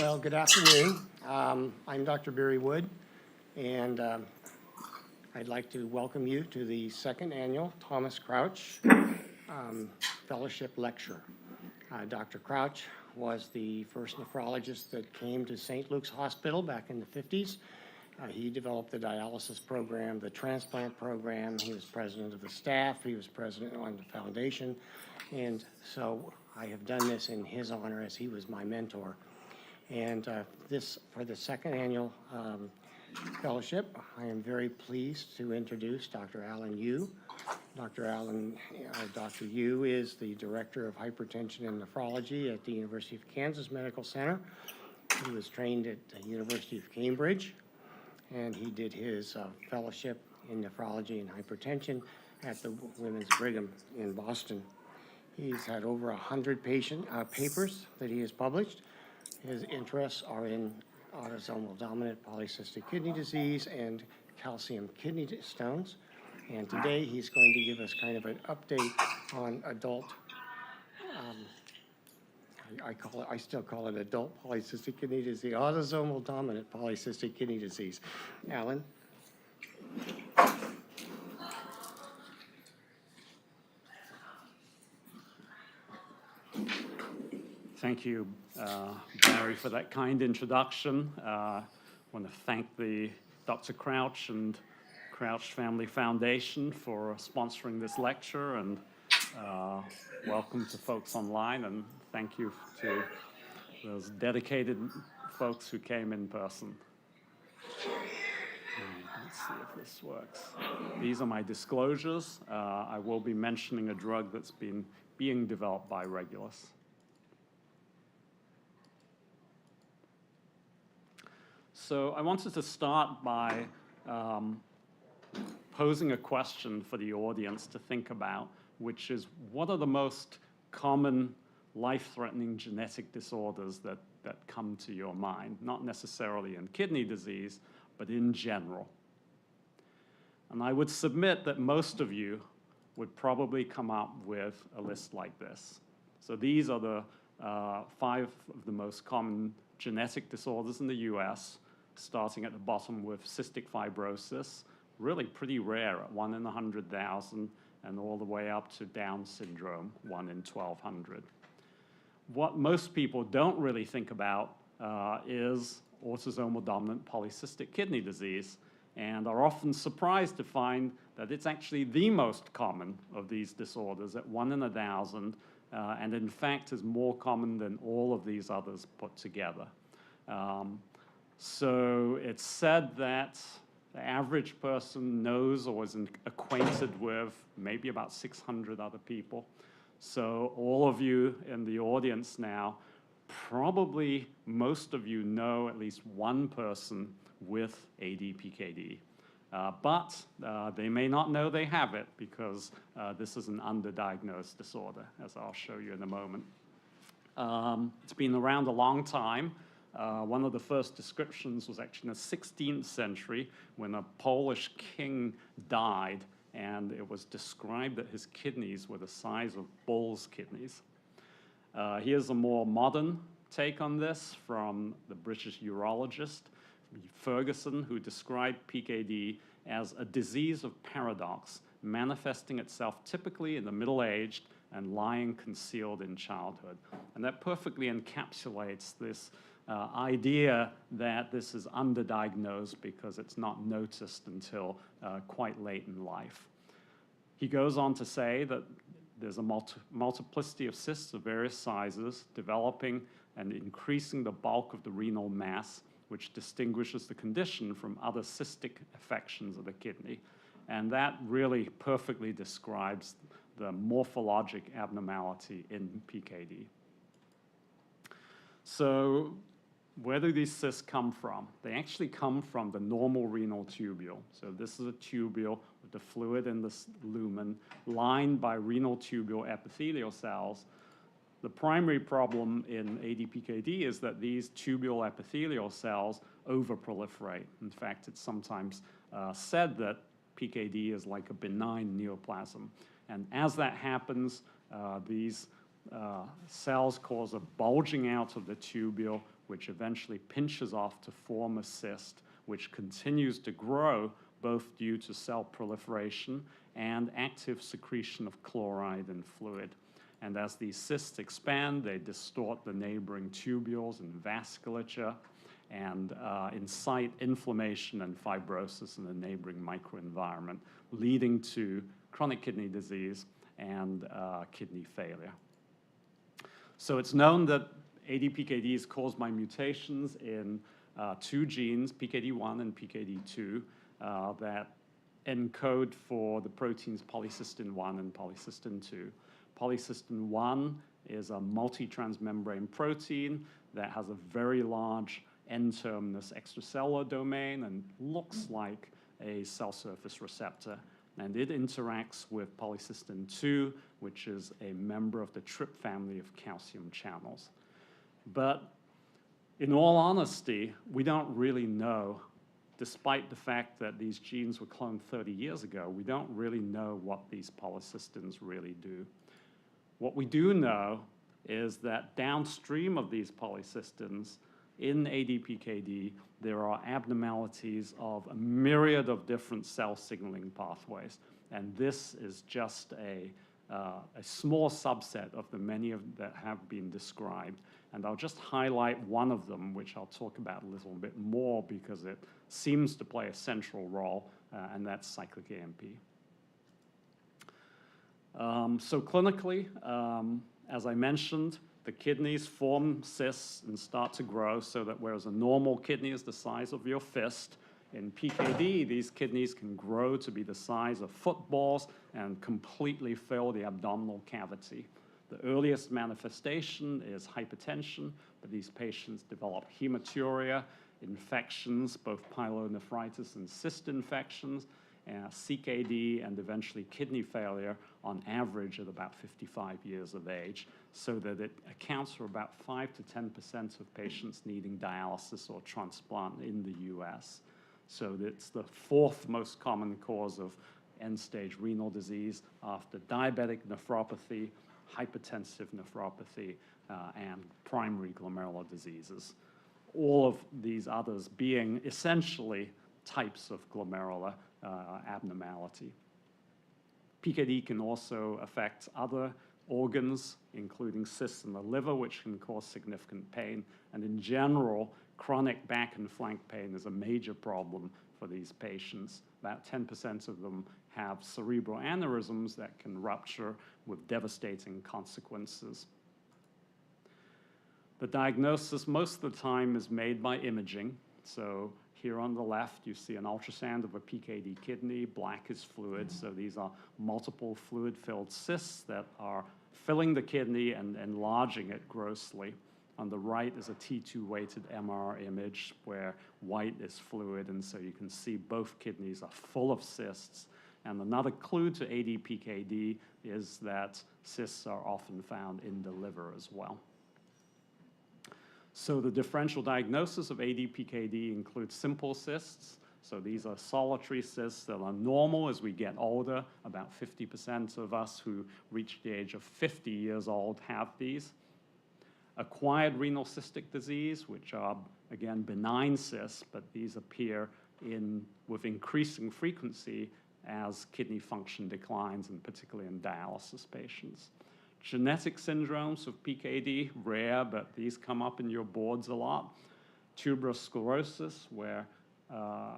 Well, good afternoon. I'm Dr. Barry Wood, and I'd like to welcome you to the second annual Thomas Crouch Fellowship Lecture. Dr. Crouch was the first nephrologist that came to St. Luke's Hospital back in the 50s. He developed the dialysis program, the transplant program. He was president of the staff. He was president on the foundation. And so I have done this in his honor as he was my mentor. And this, for the second annual fellowship, I am very pleased to introduce Dr. Alan Yu. Dr. Yu is the Director of Hypertension and Nephrology at the University of Kansas Medical Center. He was trained at the University of Cambridge, and he did his fellowship in nephrology and hypertension at the Women's Brigham in Boston. He's had over 100 papers that he has published. His interests are in autosomal dominant polycystic kidney disease and calcium kidney stones. And today he's going to give us kind of an update on adult, I still call it adult polycystic kidney disease, autosomal dominant polycystic kidney disease. Alan? Thank you, Barry, for that kind introduction. I want to thank the Dr. Crouch and Crouch Family Foundation for sponsoring this lecture, and welcome to folks online, and thank you to those dedicated folks who came in person. Let's see if this works. These are my disclosures. I will be mentioning a drug that's being developed by Regulus. So I wanted to start by posing a question for the audience to think about, which is, what are the most common life-threatening genetic disorders that come to your mind? Not necessarily in kidney disease, but in general. And I would submit that most of you would probably come up with a list like this. So these are the 5 of the most common genetic disorders in the US, starting at the bottom with cystic fibrosis, really pretty rare at 1 in 100,000, and all the way up to Down syndrome, 1 in 1,200. What most people don't really think about is autosomal dominant polycystic kidney disease, and are often surprised to find that it's actually the most common of these disorders at 1 in 1,000, and in fact is more common than all of these others put together. So it's said that the average person knows or is acquainted with maybe about 600 other people. So all of you in the audience now, probably most of you know at least one person with ADPKD. But they may not know they have it because this is an underdiagnosed disorder, as I'll show you in a moment. It's been around a long time. One of the first descriptions was actually in the 16th century when a Polish king died, and it was described that his kidneys were the size of bull's kidneys. Here's a more modern take on this from the British urologist Ferguson, who described PKD as a disease of paradox, manifesting itself typically in the middle-aged and lying concealed in childhood. And that perfectly encapsulates this idea that this is underdiagnosed because it's not noticed until quite late in life. He goes on to say that there's a multiplicity of cysts of various sizes developing and increasing the bulk of the renal mass, which distinguishes the condition from other cystic affections of the kidney. And that really perfectly describes the morphologic abnormality in PKD. So where do these cysts come from? They actually come from the normal renal tubule. So this is a tubule with the fluid in the lumen lined by renal tubule epithelial cells. The primary problem in ADPKD is that these tubule epithelial cells overproliferate. In fact, it's sometimes said that PKD is like a benign neoplasm. And as that happens, these cells cause a bulging out of the tubule, which eventually pinches off to form a cyst, which continues to grow both due to cell proliferation and active secretion of chloride and fluid. And as these cysts expand, they distort the neighboring tubules and vasculature and incite inflammation and fibrosis in the neighboring microenvironment, leading to chronic kidney disease and kidney failure. So it's known that ADPKD is caused by mutations in two genes, PKD1 and PKD2, that encode for the proteins polycystin-1 and polycystin-2. Polycystin-1 is a multi-transmembrane protein that has a very large N-terminus extracellular domain and looks like a cell surface receptor. And it interacts with polycystin-2, which is a member of the TRP family of calcium channels. But in all honesty, we don't really know, despite the fact that these genes were cloned 30 years ago, we don't really know what these polycystins really do. What we do know is that downstream of these polycystins, in ADPKD, there are abnormalities of a myriad of different cell signaling pathways. And this is just a small subset of the many that have been described. And I'll just highlight one of them, which I'll talk about a little bit more because it seems to play a central role, and that's cyclic AMP. So clinically, as I mentioned, the kidneys form cysts and start to grow so that whereas a normal kidney is the size of your fist, in PKD, these kidneys can grow to be the size of footballs and completely fill the abdominal cavity. The earliest manifestation is hypertension, but these patients develop hematuria, infections, both pyelonephritis and cyst infections, CKD, and eventually kidney failure on average at about 55 years of age, so that it accounts for about 5 to 10% of patients needing dialysis or transplant in the US. So it's the fourth most common cause of end-stage renal disease after diabetic nephropathy, hypertensive nephropathy, and primary glomerular diseases. All of these others being essentially types of glomerular abnormality. PKD can also affect other organs, including cysts in the liver, which can cause significant pain. And in general, chronic back and flank pain is a major problem for these patients. About 10% of them have cerebral aneurysms that can rupture with devastating consequences. The diagnosis most of the time is made by imaging. So here on the left, you see an ultrasound of a PKD kidney. Black is fluid, so these are multiple fluid-filled cysts that are filling the kidney and enlarging it grossly. On the right is a T2-weighted MR image where white is fluid, and so you can see both kidneys are full of cysts. And another clue to ADPKD is that cysts are often found in the liver as well. So the differential diagnosis of ADPKD includes simple cysts. So these are solitary cysts that are normal as we get older. About 50% of us who reach the age of 50 years old have these. Acquired renal cystic disease, which are, again, benign cysts, but these appear with increasing frequency as kidney function declines, and particularly in dialysis patients. Genetic syndromes of PKD, rare, but these come up in your boards a lot. Tuberous sclerosis,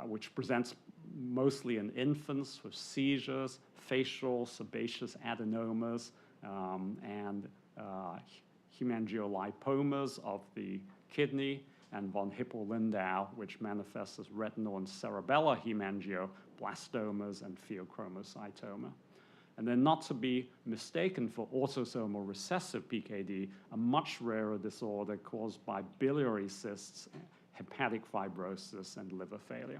which presents mostly in infants with seizures, facial sebaceous adenomas, and hemangiolipomas of the kidney, and von Hippel-Lindau, which manifests as retinal and cerebellar hemangioblastomas and pheochromocytoma. And then not to be mistaken for autosomal recessive PKD, a much rarer disorder caused by biliary cysts, hepatic fibrosis, and liver failure.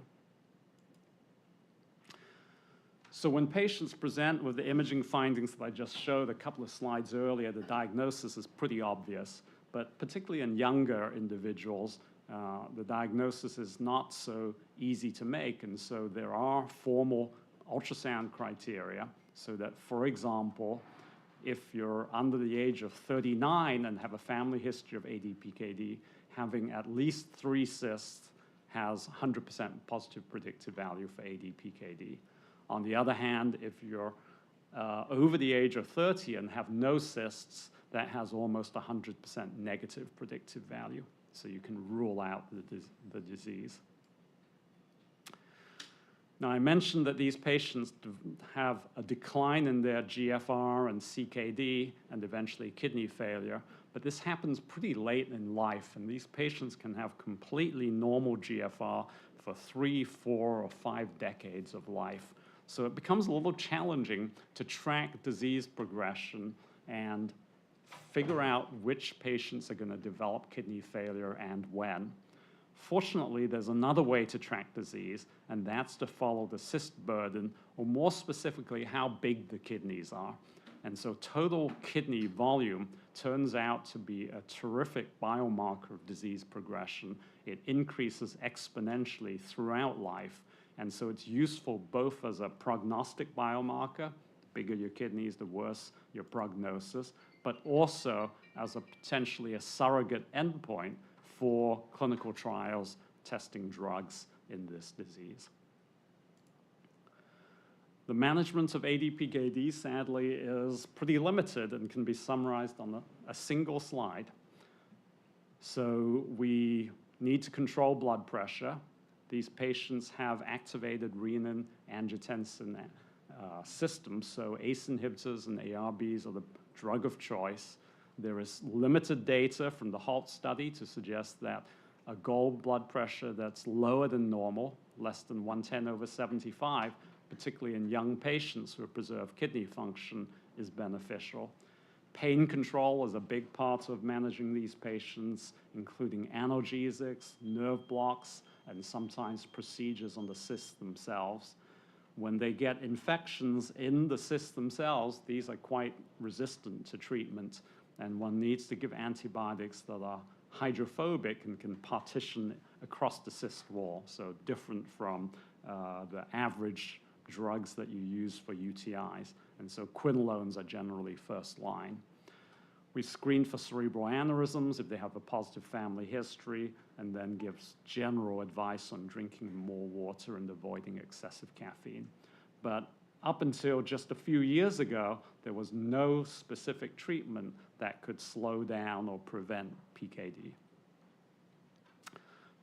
So when patients present with the imaging findings that I just showed a couple of slides earlier, the diagnosis is pretty obvious. But particularly in younger individuals, the diagnosis is not so easy to make. And so there are formal ultrasound criteria so that, for example, if you're under the age of 39 and have a family history of ADPKD, having at least 3 cysts has 100% positive predictive value for ADPKD. On the other hand, if you're over the age of 30 and have no cysts, that has almost 100% negative predictive value. So you can rule out the disease. Now, I mentioned that these patients have a decline in their GFR and CKD and eventually kidney failure, but this happens pretty late in life, and these patients can have completely normal GFR for 3, 4, or 5 decades of life. So it becomes a little challenging to track disease progression and figure out which patients are going to develop kidney failure and when. Fortunately, there's another way to track disease, and that's to follow the cyst burden, or more specifically, how big the kidneys are. And so total kidney volume turns out to be a terrific biomarker of disease progression. It increases exponentially throughout life, and so it's useful both as a prognostic biomarker, the bigger your kidneys, the worse your prognosis, but also as a potentially a surrogate endpoint for clinical trials testing drugs in this disease. The management of ADPKD, sadly, is pretty limited and can be summarized on a single slide. So we need to control blood pressure. These patients have activated renin-angiotensin systems, so ACE inhibitors and ARBs are the drug of choice. There is limited data from the Holmes study to suggest that a goal blood pressure that's lower than normal, less than 110/75, particularly in young patients who have preserved kidney function, is beneficial. Pain control is a big part of managing these patients, including analgesics, nerve blocks, and sometimes procedures on the cysts themselves. When they get infections in the cysts themselves, these are quite resistant to treatment, and one needs to give antibiotics that are hydrophobic and can partition across the cyst wall, so different from the average drugs that you use for UTIs. And so quinolones are generally first line. We screen for cerebral aneurysms if they have a positive family history, and then gives general advice on drinking more water and avoiding excessive caffeine. But up until just a few years ago, there was no specific treatment that could slow down or prevent PKD.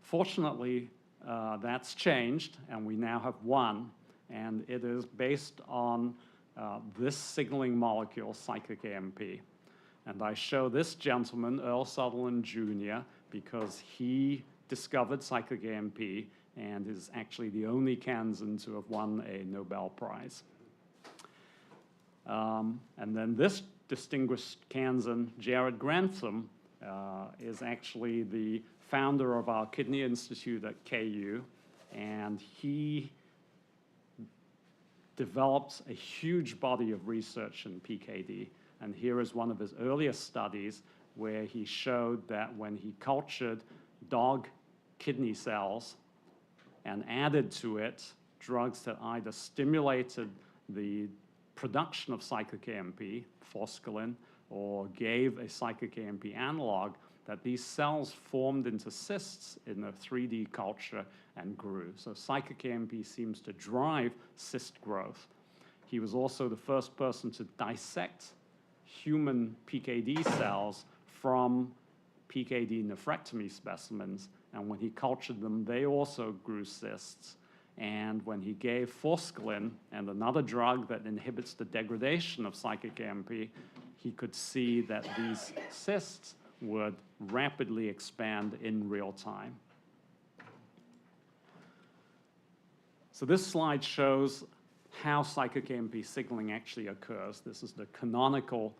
Fortunately, that's changed, and we now have one, and it is based on this signaling molecule, cyclic AMP. And I show this gentleman, Earl Sutherland Jr., because he discovered cyclic AMP and is actually the only Kansan to have won a Nobel Prize. And then this distinguished Kansan, Jared Grantham, is actually the founder of our Kidney Institute at KU, and he developed a huge body of research in PKD. And here is one of his earliest studies where he showed that when he cultured dog kidney cells and added to it drugs that either stimulated the production of cyclic AMP, forskolin, or gave a cyclic AMP analog, that these cells formed into cysts in a 3D culture and grew. So cyclic AMP seems to drive cyst growth. He was also the first person to dissect human PKD cells from PKD nephrectomy specimens, and when he cultured them, they also grew cysts. And when he gave forskolin and another drug that inhibits the degradation of cyclic AMP, he could see that these cysts would rapidly expand in real time. So this slide shows how cyclic AMP signaling actually occurs. This is the canonical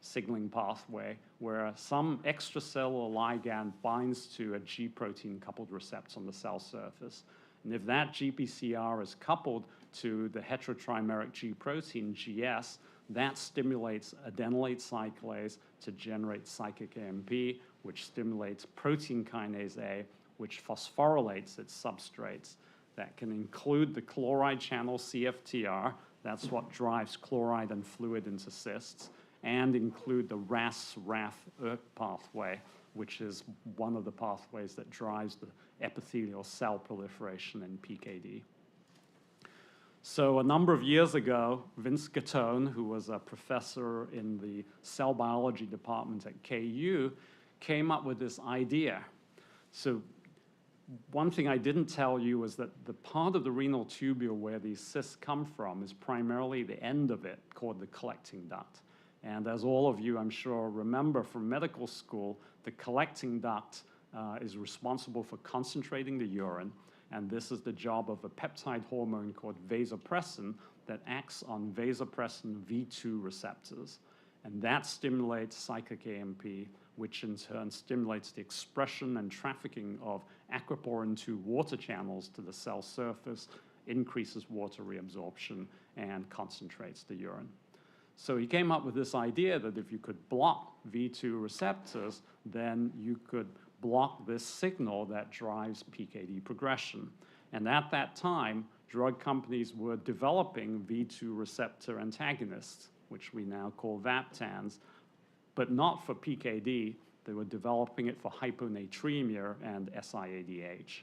signaling pathway where some extracellular ligand binds to a G protein coupled receptor on the cell surface. And if that GPCR is coupled to the heterotrimeric G protein, GS, that stimulates adenylate cyclase to generate cyclic AMP, which stimulates protein kinase A, which phosphorylates its substrates. That can include the chloride channel CFTR. That's what drives chloride and fluid into cysts. and include the RAS-RAF-ERK pathway, which is one of the pathways that drives the epithelial cell proliferation in PKD. So a number of years ago, Vince Gattone, who was a professor in the cell biology department at KU, came up with this idea. So one thing I didn't tell you was that the part of the renal tubule where these cysts come from is primarily the end of it, called the collecting duct. And as all of you, I'm sure, remember from medical school, the collecting duct is responsible for concentrating the urine, and this is the job of a peptide hormone called vasopressin that acts on vasopressin V2 receptors. And that stimulates cyclic AMP, which in turn stimulates the expression and trafficking of aquaporin-2 water channels to the cell surface, increases water reabsorption, and concentrates the urine. So he came up with this idea that if you could block V2 receptors, then you could block this signal that drives PKD progression. And at that time, drug companies were developing V2 receptor antagonists, which we now call Vaptans, but not for PKD. They were developing it for hyponatremia and SIADH.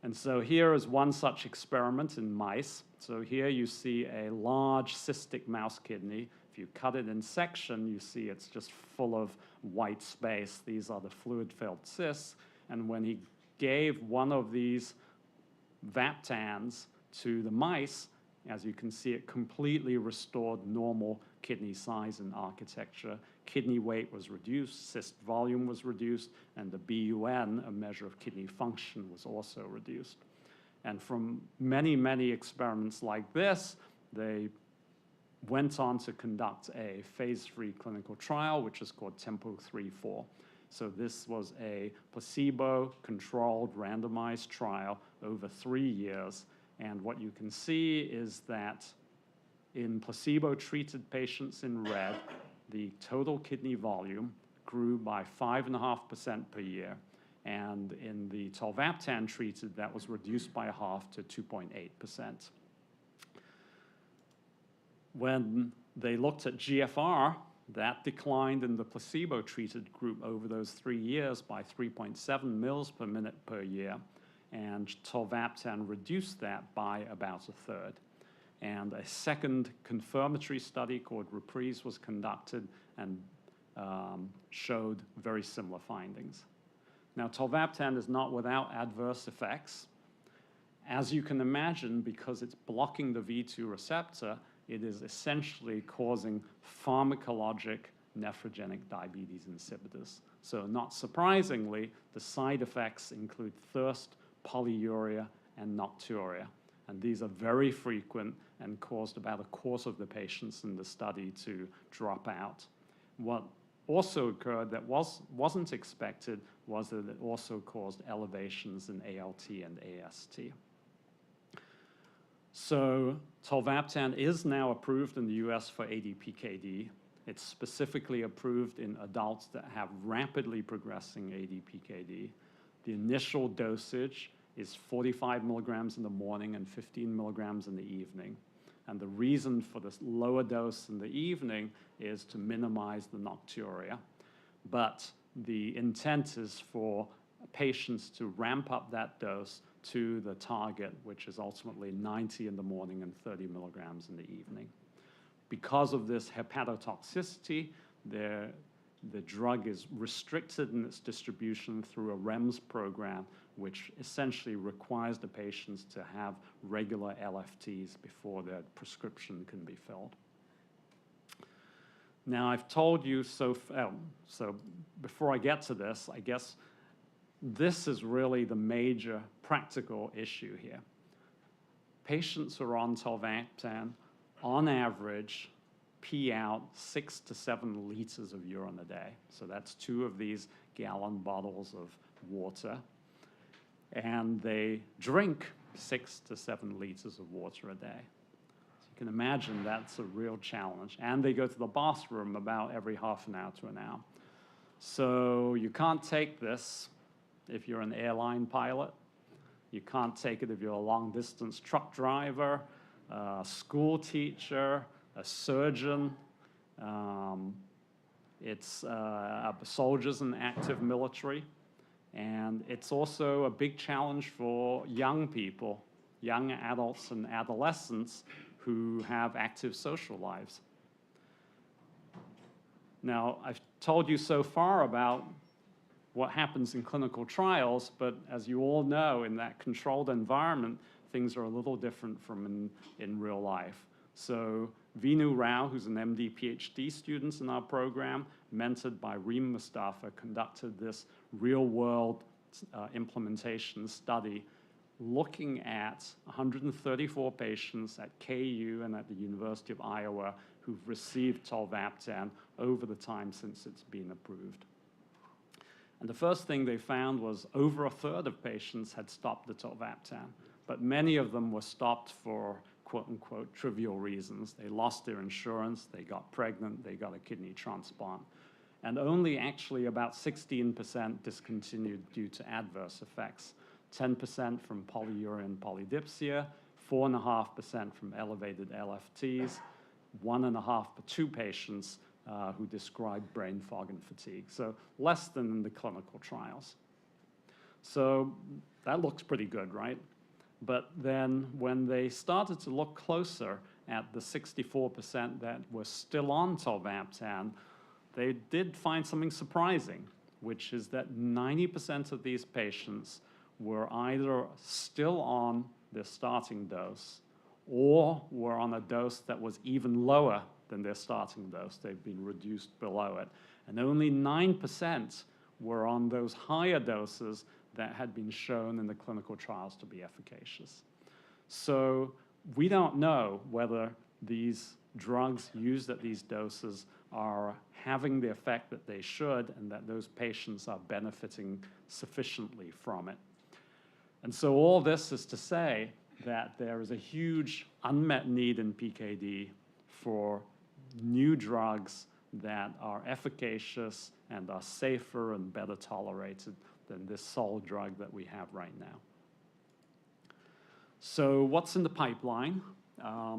And so here is one such experiment in mice. So here you see a large cystic mouse kidney. If you cut it in section, you see it's just full of white space. These are the fluid-filled cysts. And when he gave one of these Vaptans to the mice, as you can see, it completely restored normal kidney size and architecture. Kidney weight was reduced, cyst volume was reduced, and the BUN, a measure of kidney function, was also reduced. And from many, many experiments like this, they went on to conduct a phase 3 clinical trial, which is called Tempo 3-4. So this was a placebo-controlled randomized trial over 3 years. And what you can see is that in placebo-treated patients in red, the total kidney volume grew by 5.5% per year. And in the tolvaptan treated, that was reduced by half to 2.8%. When they looked at GFR, that declined in the placebo-treated group over those 3 years by 3.7 mils per minute per year. And tolvaptan reduced that by about a third. And a second confirmatory study called Reprise was conducted and showed very similar findings. Now, tolvaptan is not without adverse effects. As you can imagine, because it's blocking the V2 receptor, it is essentially causing pharmacologic nephrogenic diabetes insipidus. So not surprisingly, the side effects include thirst, polyuria, and nocturia. And these are very frequent and caused about a quarter of the patients in the study to drop out. What also occurred that wasn't expected was that it also caused elevations in ALT and AST. So tolvaptan is now approved in the US for ADPKD. It's specifically approved in adults that have rapidly progressing ADPKD. The initial dosage is 45 milligrams in the morning and 15 milligrams in the evening. And the reason for this lower dose in the evening is to minimize the nocturia. But the intent is for patients to ramp up that dose to the target, which is ultimately 90 in the morning and 30 milligrams in the evening. Because of this hepatotoxicity, the drug is restricted in its distribution through a REMS program, which essentially requires the patients to have regular LFTs before their prescription can be filled. Now, I've told you so before I get to this, I guess this is really the major practical issue here. Patients who are on tolvaptan, on average, pee out 6 to 7 liters of urine a day. So that's 2 of these gallon bottles of water. And they drink 6 to 7 liters of water a day. So you can imagine that's a real challenge. And they go to the bathroom about every half an hour to an hour. So you can't take this if you're an airline pilot. You can't take it if you're a long-distance truck driver, a school teacher, a surgeon, It's soldiers and active military. And it's also a big challenge for young people, young adults and adolescents who have active social lives. Now, I've told you so far about what happens in clinical trials, but as you all know, in that controlled environment, things are a little different from in real life. So Vinu Rao, who's an MD PhD student in our program, mentored by Reem Mustafa, conducted this real-world implementation study looking at 134 patients at KU and at the University of Iowa who've received tolvaptan over the time since it's been approved. And the first thing they found was over a third of patients had stopped the tolvaptan, but many of them were stopped for quote-unquote trivial reasons. They lost their insurance, they got pregnant, they got a kidney transplant. And only actually about 16% discontinued due to adverse effects. 10% from polyuria and polydipsia, 4.5% from elevated LFTs, 1.5 per 2 patients who described brain fog and fatigue. So less than in the clinical trials. So that looks pretty good, right? But then when they started to look closer at the 64% that were still on tolvaptan, they did find something surprising, which is that 90% of these patients were either still on their starting dose or were on a dose that was even lower than their starting dose. They've been reduced below it. And only 9% were on those higher doses that had been shown in the clinical trials to be efficacious. So we don't know whether these drugs used at these doses are having the effect that they should and that those patients are benefiting sufficiently from it. And so all this is to say that there is a huge unmet need in PKD for new drugs that are efficacious and are safer and better tolerated than this sole drug that we have right now. So what's in the pipeline?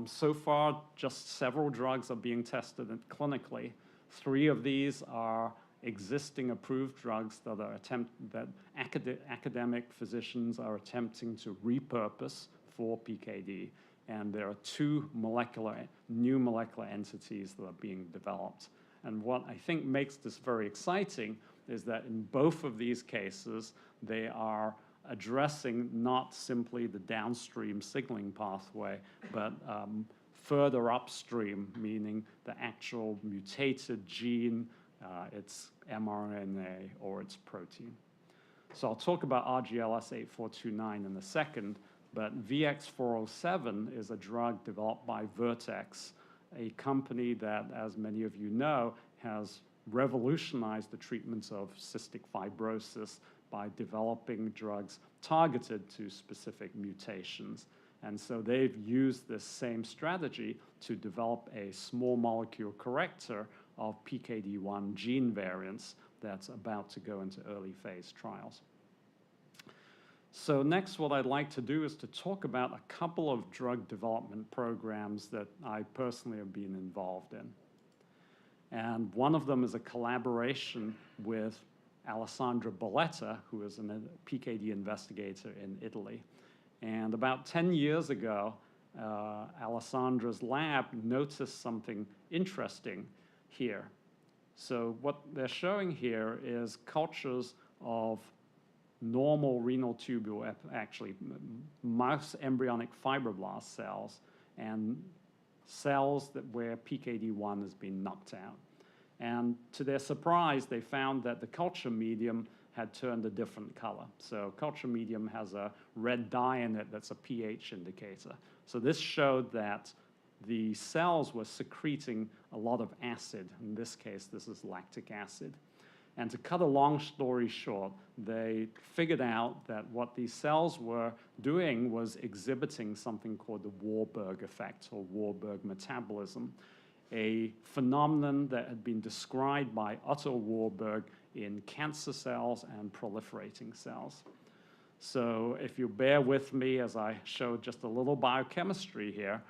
So far, just several drugs are being tested clinically. 3 of these are existing approved drugs that academic physicians are attempting to repurpose for PKD. And there are 2 new molecular entities that are being developed. And what I think makes this very exciting is that in both of these cases, they are addressing not simply the downstream signaling pathway, but further upstream, meaning the actual mutated gene, its mRNA or its protein. So I'll talk about RGLS8429 in a second, but VX407 is a drug developed by Vertex, a company that, as many of you know, has revolutionized the treatment of cystic fibrosis by developing drugs targeted to specific mutations. And so they've used this same strategy to develop a small molecule corrector of PKD1 gene variants that's about to go into early phase trials. So next, what I'd like to do is to talk about a couple of drug development programs that I personally have been involved in. And one of them is a collaboration with Alessandra Belletta, who is a PKD investigator in Italy. And about 10 years ago, Alessandra's lab noticed something interesting here. So what they're showing here is cultures of normal renal tubule, actually mouse embryonic fibroblast cells, and cells where PKD1 has been knocked out. And to their surprise, they found that the culture medium had turned a different color. So culture medium has a red dye in it that's a pH indicator. So this showed that the cells were secreting a lot of acid. In this case, this is lactic acid. And to cut a long story short, they figured out that what these cells were doing was exhibiting something called the Warburg effect, or Warburg metabolism, a phenomenon that had been described by Otto Warburg in cancer cells and proliferating cells. So if you bear with me as I show just a little biochemistry here,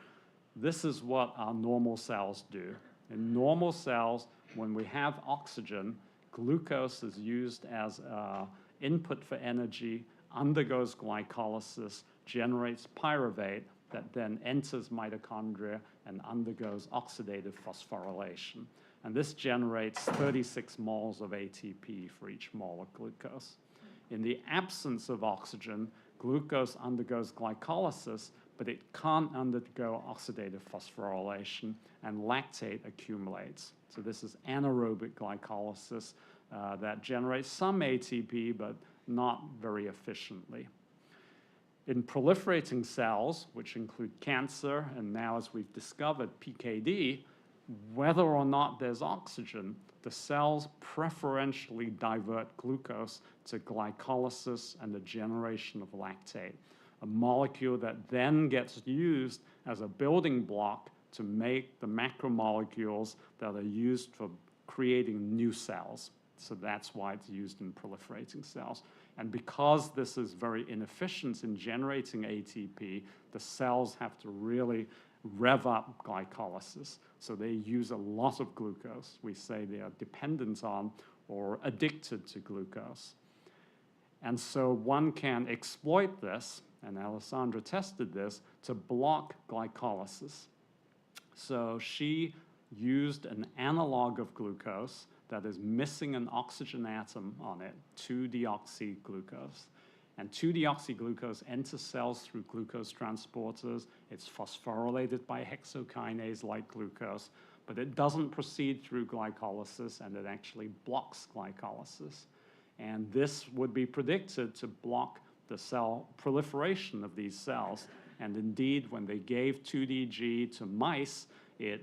this is what our normal cells do. In normal cells, when we have oxygen, glucose is used as input for energy, undergoes glycolysis, generates pyruvate that then enters mitochondria and undergoes oxidative phosphorylation. And this generates 36 moles of ATP for each mole of glucose. In the absence of oxygen, glucose undergoes glycolysis, but it can't undergo oxidative phosphorylation, and lactate accumulates. So this is anaerobic glycolysis that generates some ATP, but not very efficiently. In proliferating cells, which include cancer, and now as we've discovered, PKD, whether or not there's oxygen, the cells preferentially divert glucose to glycolysis and the generation of lactate, a molecule that then gets used as a building block to make the macromolecules that are used for creating new cells. So that's why it's used in proliferating cells. And because this is very inefficient in generating ATP, the cells have to really rev up glycolysis. So they use a lot of glucose. We say they are dependent on or addicted to glucose. And so one can exploit this, and Alessandra tested this, to block glycolysis. So she used an analog of glucose that is missing an oxygen atom on it, 2-deoxyglucose. And 2-deoxyglucose enters cells through glucose transporters. It's phosphorylated by hexokinase like glucose, but it doesn't proceed through glycolysis, and it actually blocks glycolysis. And this would be predicted to block the cell proliferation of these cells. And indeed, when they gave 2DG to mice, it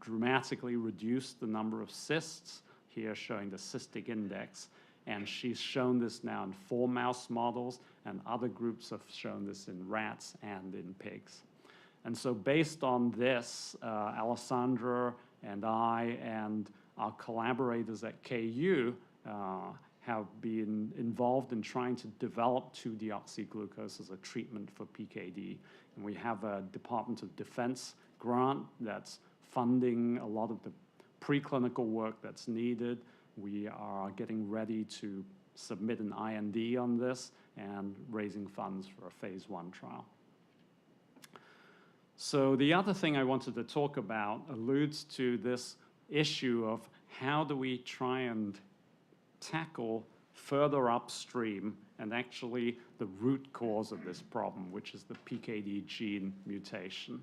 dramatically reduced the number of cysts, here showing the cystic index. And she's shown this now in 4 mouse models, and other groups have shown this in rats and in pigs. And so based on this, Alessandra and I and our collaborators at KU have been involved in trying to develop 2-deoxyglucose as a treatment for PKD. And we have a Department of Defense grant that's funding a lot of the preclinical work that's needed. We are getting ready to submit an IND on this and raising funds for a phase 1 trial. So the other thing I wanted to talk about alludes to this issue of how do we try and tackle further upstream and actually the root cause of this problem, which is the PKD gene mutation.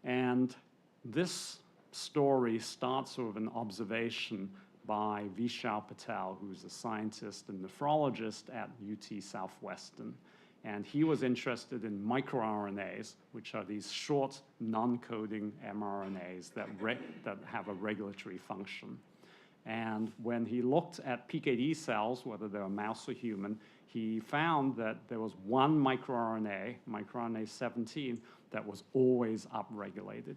And this story starts with an observation by Vishal Patel, who's a scientist and nephrologist at UT Southwestern. And he was interested in microRNAs, which are these short, non-coding mRNAs that have a regulatory function. And when he looked at PKD cells, whether they were mouse or human, he found that there was one microRNA, microRNA 17, that was always upregulated.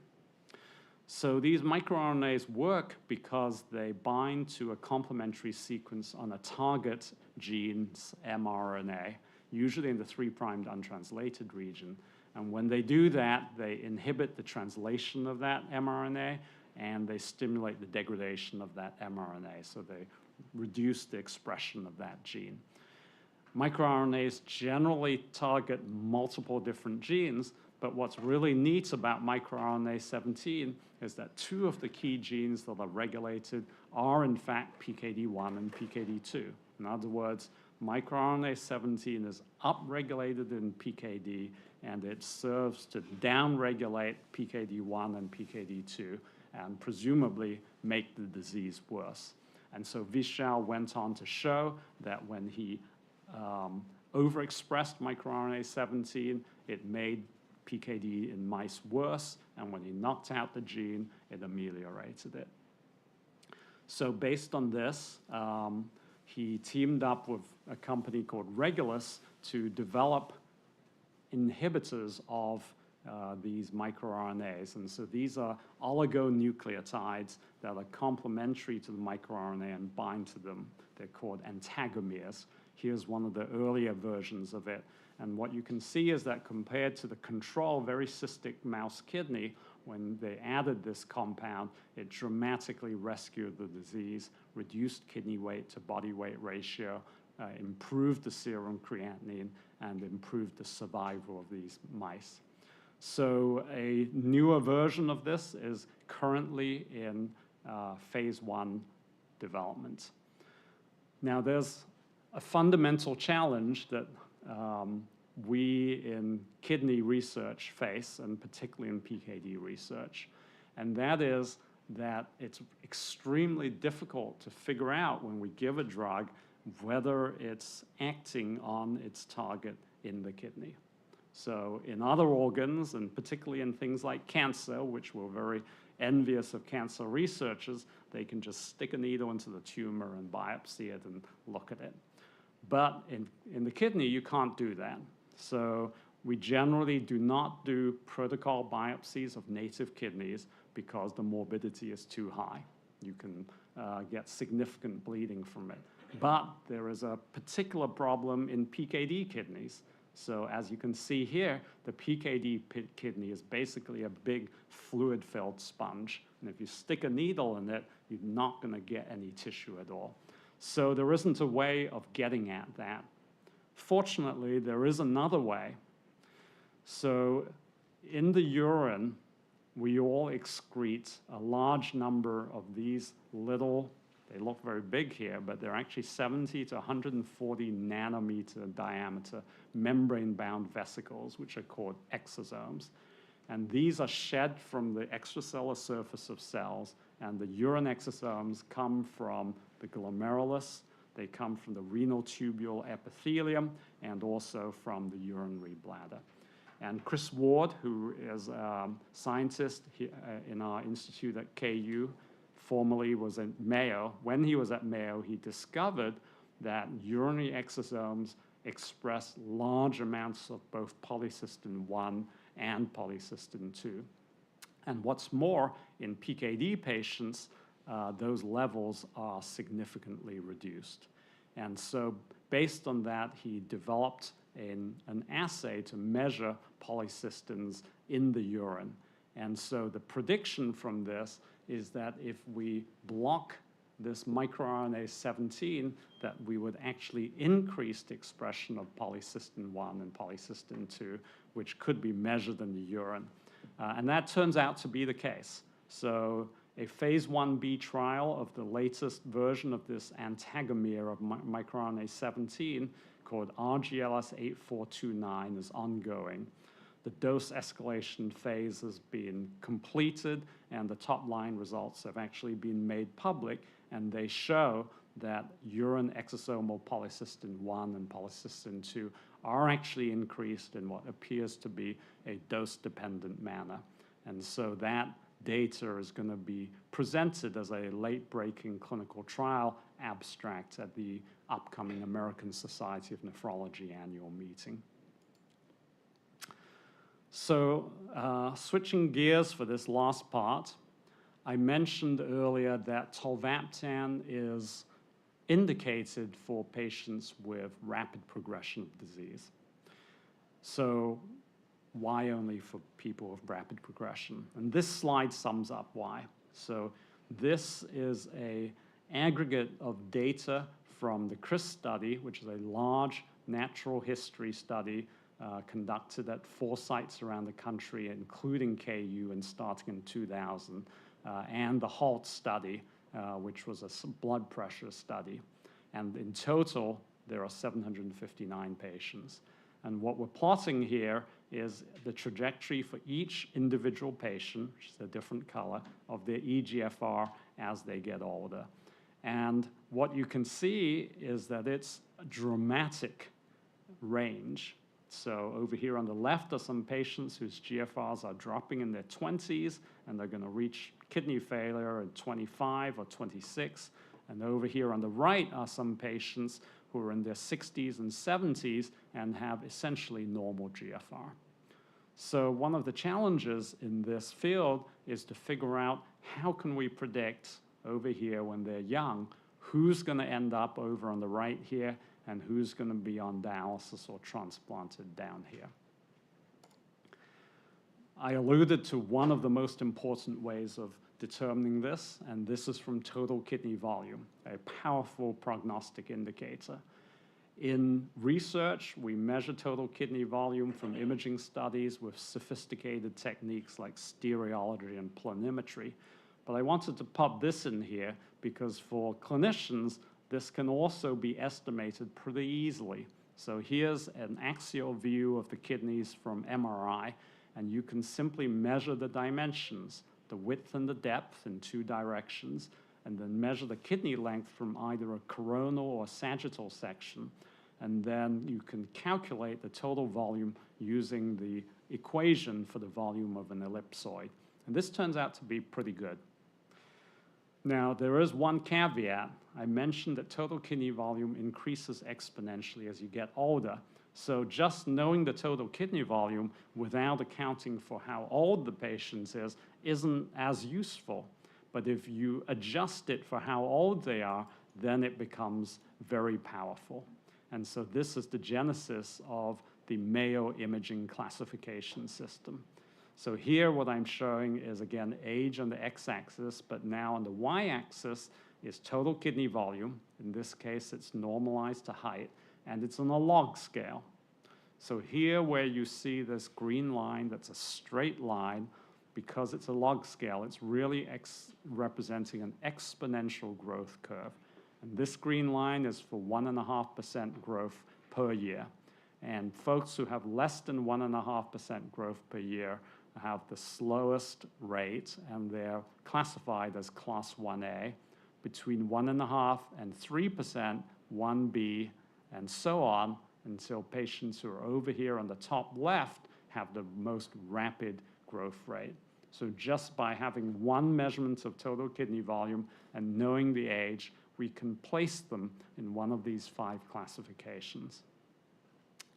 So these microRNAs work because they bind to a complementary sequence on a target gene's mRNA, usually in the 3' untranslated region. And when they do that, they inhibit the translation of that mRNA, and they stimulate the degradation of that mRNA. So they reduce the expression of that gene. MicroRNAs generally target multiple different genes, but what's really neat about microRNA 17 is that 2 of the key genes that are regulated are in fact PKD1 and PKD2. In other words, microRNA 17 is upregulated in PKD, and it serves to downregulate PKD1 and PKD2 and presumably make the disease worse. And so Vishal went on to show that when he overexpressed microRNA 17, it made PKD in mice worse, and when he knocked out the gene, it ameliorated it. So based on this, he teamed up with a company called Regulus to develop inhibitors of these microRNAs. And so these are oligonucleotides that are complementary to the microRNA and bind to them. They're called antagomeres. Here's one of the earlier versions of it. And what you can see is that compared to the control, very cystic mouse kidney, when they added this compound, it dramatically rescued the disease, reduced kidney weight to body weight ratio, improved the serum creatinine, and improved the survival of these mice. So a newer version of this is currently in phase 1 development. Now, there's a fundamental challenge that we in kidney research face, and particularly in PKD research, and that is that it's extremely difficult to figure out when we give a drug whether it's acting on its target in the kidney. So in other organs, and particularly in things like cancer, which we're very envious of cancer researchers, they can just stick a needle into the tumor and biopsy it and look at it. But in the kidney, you can't do that. So we generally do not do protocol biopsies of native kidneys because the morbidity is too high. You can get significant bleeding from it. But there is a particular problem in PKD kidneys. So as you can see here, the PKD kidney is basically a big fluid-filled sponge. And if you stick a needle in it, you're not going to get any tissue at all. So there isn't a way of getting at that. Fortunately, there is another way. So in the urine, we all excrete a large number of these little, they look very big here, but they're actually 70 to 140 nanometer diameter membrane-bound vesicles, which are called exosomes. And these are shed from the extracellular surface of cells, and the urine exosomes come from the glomerulus, they come from the renal tubule epithelium, and also from the urinary bladder. And Chris Ward, who is a scientist in our institute at KU, formerly was at Mayo. When he was at Mayo, he discovered that urinary exosomes express large amounts of both polycystin 1 and polycystin 2. And what's more, in PKD patients, those levels are significantly reduced. And so based on that, he developed an assay to measure polycystins in the urine. And so the prediction from this is that if we block this microRNA 17, that we would actually increase the expression of polycystin 1 and polycystin 2, which could be measured in the urine. And that turns out to be the case. So a phase 1b trial of the latest version of this antagomer of microRNA 17 called RGLS8429 is ongoing. The dose escalation phase has been completed, and the top-line results have actually been made public, and they show that urine exosomal polycystin 1 and polycystin 2 are actually increased in what appears to be a dose-dependent manner. And so that data is going to be presented as a late-breaking clinical trial abstract at the upcoming American Society of Nephrology annual meeting. So switching gears for this last part, I mentioned earlier that tolvaptan is indicated for patients with rapid progression of disease. So why only for people with rapid progression? And this slide sums up why. So this is an aggregate of data from the CHRIS study, which is a large natural history study conducted at 4 sites around the country, including KU, and starting in 2000, and the HALT study, which was a blood pressure study. And in total, there are 759 patients. And what we're plotting here is the trajectory for each individual patient, which is a different color, of their eGFR as they get older. And what you can see is that it's a dramatic range. So over here on the left are some patients whose GFRs are dropping in their 20s, and they're going to reach kidney failure at 25 or 26. And over here on the right are some patients who are in their 60s and 70s and have essentially normal GFR. So one of the challenges in this field is to figure out how can we predict over here when they're young, who's going to end up over on the right here, and who's going to be on dialysis or transplanted down here. I alluded to one of the most important ways of determining this, and this is from total kidney volume, a powerful prognostic indicator. In research, we measure total kidney volume from imaging studies with sophisticated techniques like stereology and planimetry. But I wanted to pop this in here because for clinicians, this can also be estimated pretty easily. So here's an axial view of the kidneys from MRI, and you can simply measure the dimensions, the width and the depth in 2 directions, and then measure the kidney length from either a coronal or sagittal section. And then you can calculate the total volume using the equation for the volume of an ellipsoid. And this turns out to be pretty good. Now, there is one caveat. I mentioned that total kidney volume increases exponentially as you get older. So just knowing the total kidney volume without accounting for how old the patient is isn't as useful. But if you adjust it for how old they are, then it becomes very powerful. And so this is the genesis of the Mayo imaging classification system. So here what I'm showing is, again, age on the x-axis, but now on the y-axis is total kidney volume. In this case, it's normalized to height, and it's on a log scale. So here where you see this green line that's a straight line, because it's a log scale, it's really representing an exponential growth curve. And this green line is for 1.5% growth per year. And folks who have less than 1.5% growth per year have the slowest rate, and they're classified as class 1A. Between 1.5% and 3%, 1B, and so on, until patients who are over here on the top left have the most rapid growth rate. So just by having one measurement of total kidney volume and knowing the age, we can place them in one of these 5 classifications.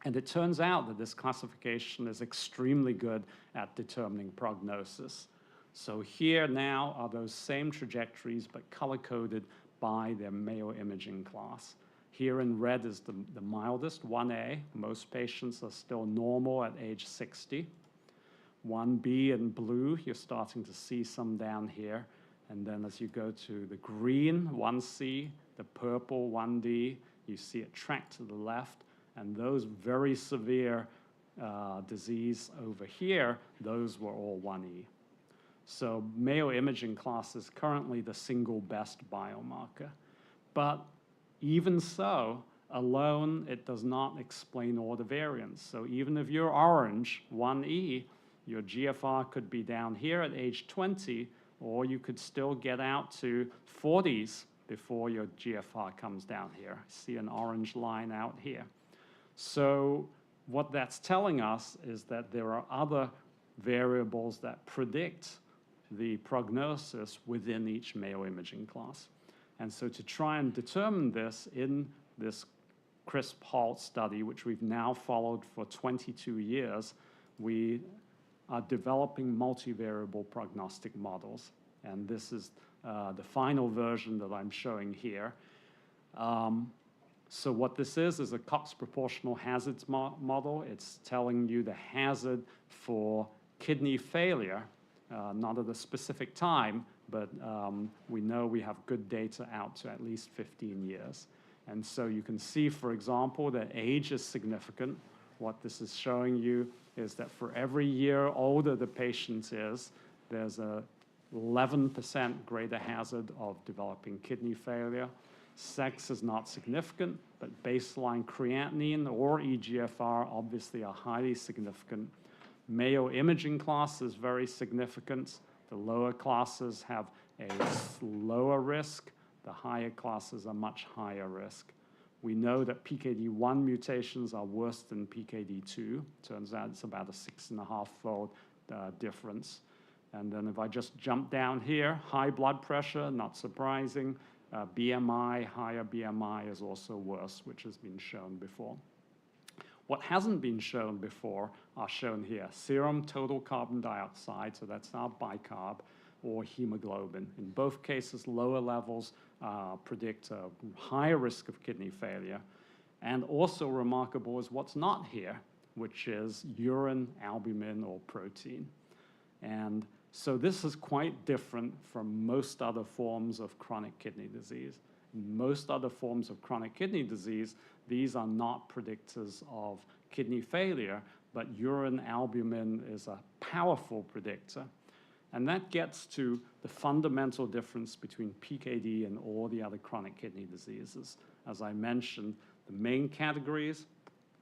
And it turns out that this classification is extremely good at determining prognosis. So here now are those same trajectories, but color-coded by their Mayo imaging class. Here in red is the mildest, 1A. Most patients are still normal at age 60. 1B in blue, you're starting to see some down here. And then as you go to the green, 1C, the purple, 1D, you see it track to the left. And those very severe disease over here, those were all 1E. So Mayo imaging class is currently the single best biomarker. But even so, alone, it does not explain all the variants. So even if you're orange, 1E, your GFR could be down here at age 20, or you could still get out to 40s before your GFR comes down here. See an orange line out here. So what that's telling us is that there are other variables that predict the prognosis within each Mayo imaging class. And so to try and determine this in this CRISP-HALT study, which we've now followed for 22 years, we are developing multivariable prognostic models. And this is the final version that I'm showing here. So what this is a Cox proportional hazards model. It's telling you the hazard for kidney failure, not at a specific time, but we know we have good data out to at least 15 years. And so you can see, for example, that age is significant. What this is showing you is that for every year older the patient is, there's a 11% greater hazard of developing kidney failure. Sex is not significant, but baseline creatinine or eGFR obviously are highly significant. Mayo imaging class is very significant. The lower classes have a lower risk. The higher classes are much higher risk. We know that PKD1 mutations are worse than PKD2. Turns out it's about a 6.5-fold difference. And then if I just jump down here, high blood pressure, not surprising. BMI, higher BMI is also worse, which has been shown before. What hasn't been shown before are shown here. Serum total carbon dioxide, so that's our bicarb, or hemoglobin. In both cases, lower levels predict a higher risk of kidney failure. And also remarkable is what's not here, which is urine albumin or protein. And so this is quite different from most other forms of chronic kidney disease. In most other forms of chronic kidney disease, these are not predictors of kidney failure, but urine albumin is a powerful predictor. And that gets to the fundamental difference between PKD and all the other chronic kidney diseases. As I mentioned, the main categories: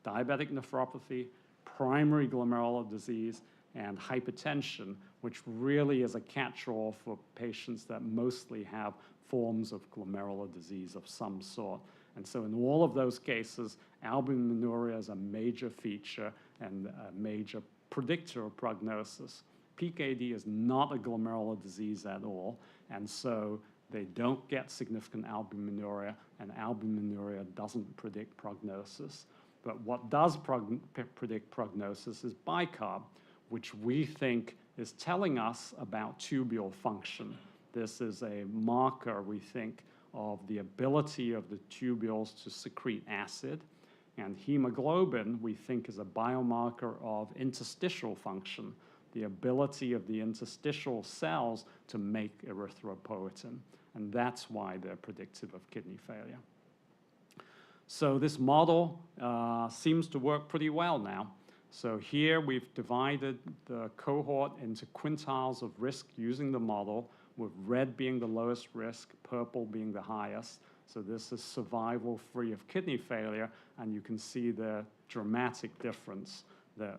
diabetic nephropathy, primary glomerular disease, and hypertension, which really is a catch-all for patients that mostly have forms of glomerular disease of some sort. And so in all of those cases, albuminuria is a major feature and a major predictor of prognosis. PKD is not a glomerular disease at all, and so they don't get significant albuminuria, and albuminuria doesn't predict prognosis. But what does predict prognosis is bicarb, which we think is telling us about tubule function. This is a marker, we think, of the ability of the tubules to secrete acid. And hemoglobin, we think, is a biomarker of interstitial function, the ability of the interstitial cells to make erythropoietin. And that's why they're predictive of kidney failure. So this model seems to work pretty well now. So here we've divided the cohort into quintiles of risk using the model, with red being the lowest risk, purple being the highest. So this is survival free of kidney failure, and you can see the dramatic difference that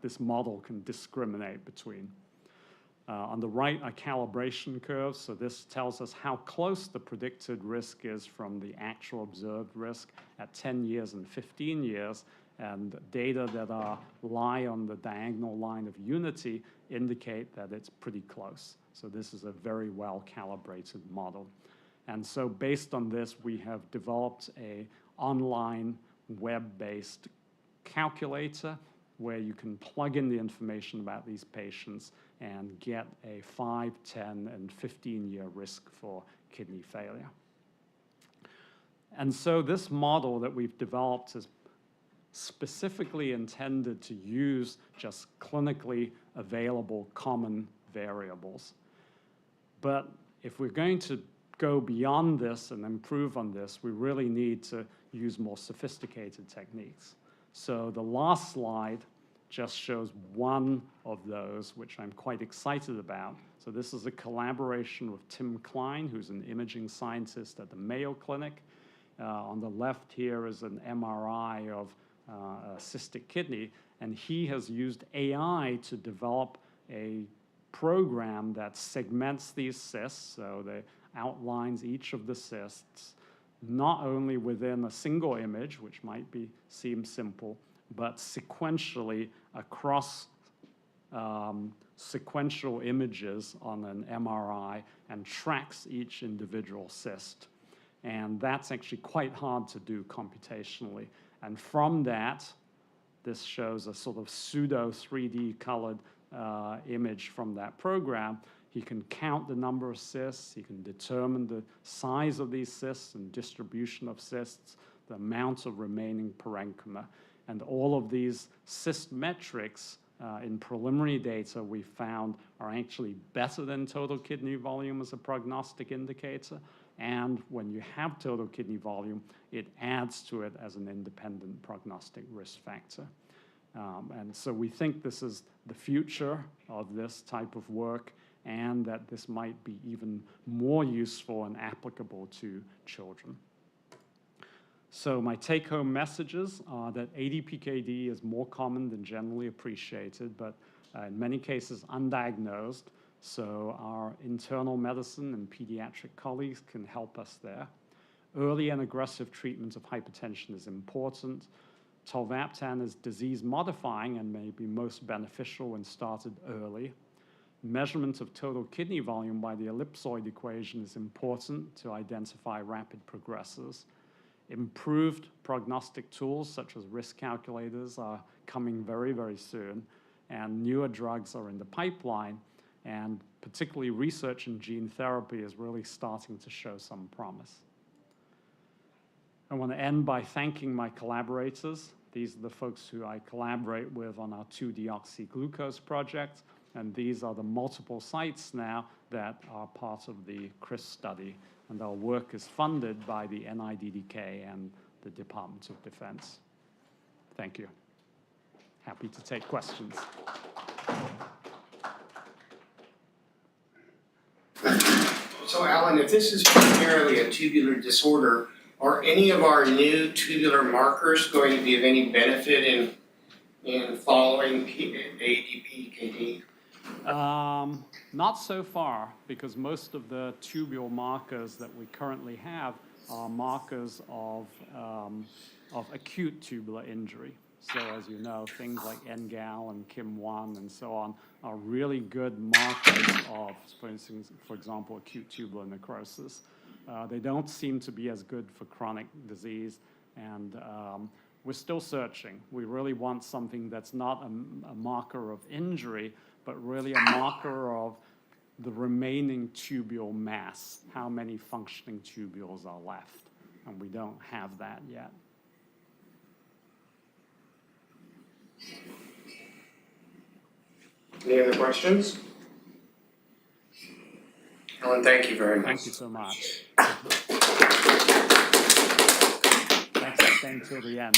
this model can discriminate between. On the right are calibration curves, so this tells us how close the predicted risk is from the actual observed risk at 10 years and 15 years, and data that lie on the diagonal line of unity indicate that it's pretty close. So this is a very well-calibrated model. And so based on this, we have developed an online web-based calculator where you can plug in the information about these patients and get a 5, 10, and 15-year risk for kidney failure. And so this model that we've developed is specifically intended to use just clinically available common variables. But if we're going to go beyond this and improve on this, we really need to use more sophisticated techniques. So the last slide just shows one of those, which I'm quite excited about. So this is a collaboration with Tim Klein, who's an imaging scientist at the Mayo Clinic. On the left here is an MRI of a cystic kidney, and he has used AI to develop a program that segments these cysts, so that outlines each of the cysts, not only within a single image, which might seem simple, but sequentially across sequential images on an MRI, and tracks each individual cyst. And that's actually quite hard to do computationally. And from that, this shows a sort of pseudo 3D colored image from that program. He can count the number of cysts, he can determine the size of these cysts and distribution of cysts, the amount of remaining parenchyma. And all of these cyst metrics in preliminary data we found are actually better than total kidney volume as a prognostic indicator. And when you have total kidney volume, it adds to it as an independent prognostic risk factor. And so we think this is the future of this type of work, and that this might be even more useful and applicable to children. So my take-home messages are that ADPKD is more common than generally appreciated, but in many cases undiagnosed. So our internal medicine and pediatric colleagues can help us there. Early and aggressive treatment of hypertension is important. Tolvaptan is disease-modifying and may be most beneficial when started early. Measurement of total kidney volume by the ellipsoid equation is important to identify rapid progressors. Improved prognostic tools such as risk calculators are coming very, very soon, and newer drugs are in the pipeline, and particularly research in gene therapy is really starting to show some promise. I want to end by thanking my collaborators, These are the folks who I collaborate with on our 2-deoxyglucose project, and these are the multiple sites now that are part of the CRIS study, and our work is funded by the NIDDK and the Department of Defense. Thank you. Happy to take questions. So Alan, if this is primarily a tubular disorder, are any of our new tubular markers going to be of any benefit in following ADPKD? Not so far, because most of the tubule markers that we currently have are markers of acute tubular injury. So as you know, things like NGAL and KIM1 and so on are really good markers of, for instance, for example, acute tubular necrosis. They don't seem to be as good for chronic disease, and we're still searching. We really want something that's not a marker of injury, but really a marker of the remaining tubule mass, how many functioning tubules are left, and we don't have that yet. Any other questions? Alan, thank you very much. Thank you so much. Thanks for staying till the end.